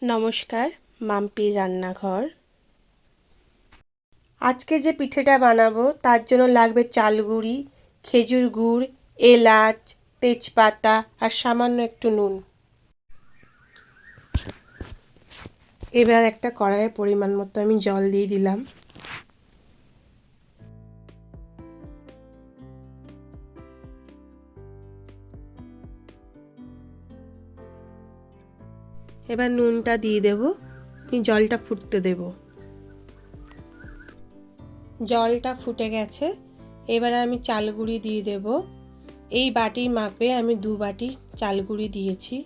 নমস্কার, মাম্পির রান্নাঘর। আজকে যে পিঠেটা বানাবো তার জন্য লাগবে চাল গুঁড়ি, খেজুর গুড়, এলাচ, তেজপাতা আর সামান্য একটু নুন। এবার একটা কড়াইয়ে পরিমাণ মতো আমি জল দিয়ে দিলাম। এবার নুনটা দিয়ে দেব, জলটা ফুটতে দেব। জলটা ফুটে গেছে, এবারে আমি চাল গুঁড়ি দিয়ে দেব। এই বাটির মাপে আমি 2 বাটি চাল গুঁড়ি দিয়েছি।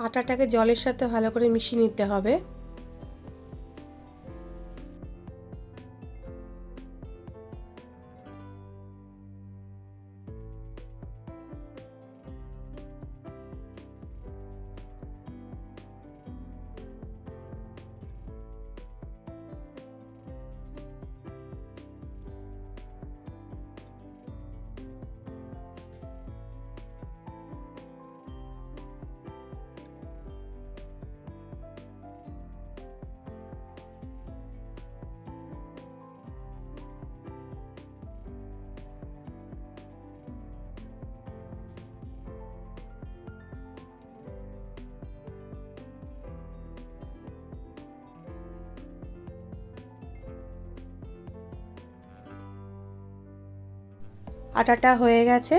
আটাটাকে জলের সাথে ভালো করে মিশিয়ে নিতে হবে। আটাটা হয়ে গেছে,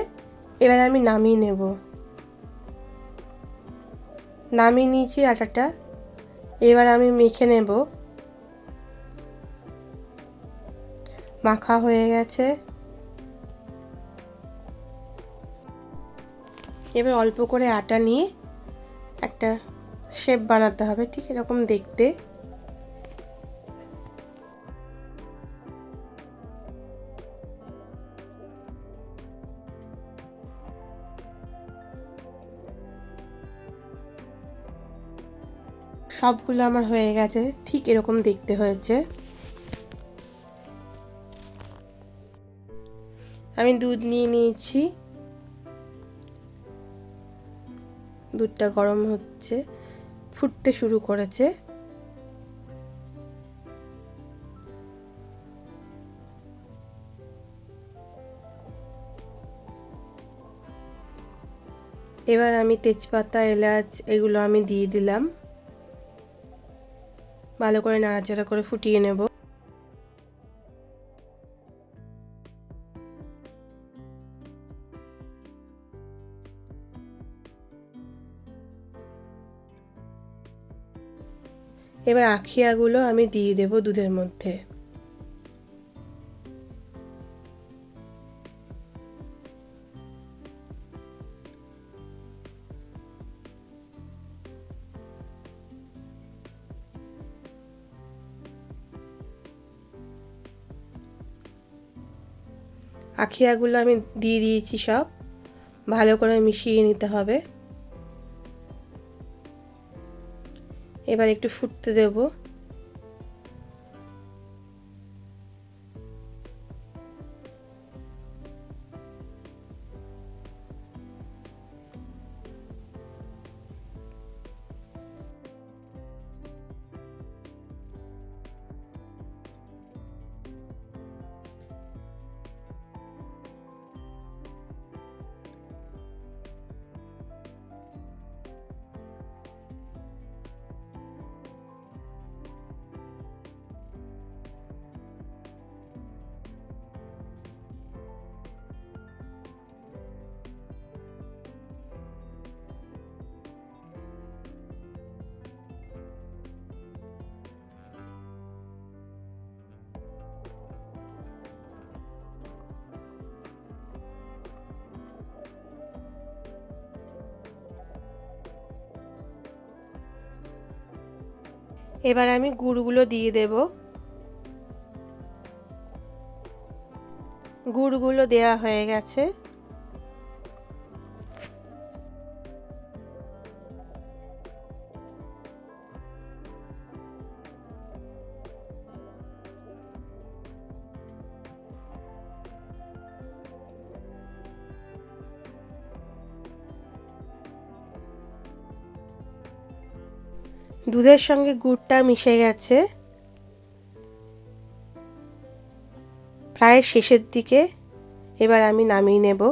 এবার আমি নামিয়ে নেব। নামিয়ে নিয়েছি আটাটা, এবার আমি মেখে নেব। মাখা হয়ে গেছে, এবার অল্প করে আটা নিয়ে একটা শেপ বানাতে হবে, ঠিক এরকম দেখতে। সবগুলো আমার হয়ে গেছে, ঠিক এরকম দেখতে হয়েছে। আমি দুধ নিয়ে নিয়েছি, দুধটা গরম হচ্ছে, ফুটতে শুরু করেছে। এবার আমি তেজপাতা, এলাচ এগুলো আমি দিয়ে দিলাম। ভালো করে নাড়াচাড়া করে ফুটিয়ে নেব। এবার আখিয়াগুলো আমি দিয়ে দেব দুধের মধ্যে। আখিয়াগুলো আমি দিয়ে দিয়েছি সব, ভালো করে মিশিয়ে নিতে হবে। এবার একটু ফুটতে দেব। এবার আমি গুড়গুলো দিয়ে দেব। গুড়গুলো দেয়া হয়ে গেছে। দুধের সঙ্গে গুড়টা মিশে গেছে, প্রায় শেষের দিকে। এবার আমি নামিয়ে নেব।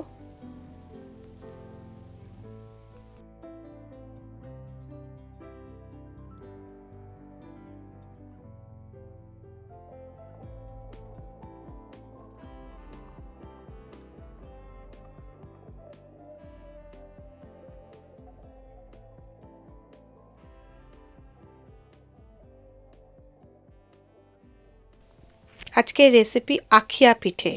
আজকের রেসিপি আখিয়া পিঠে।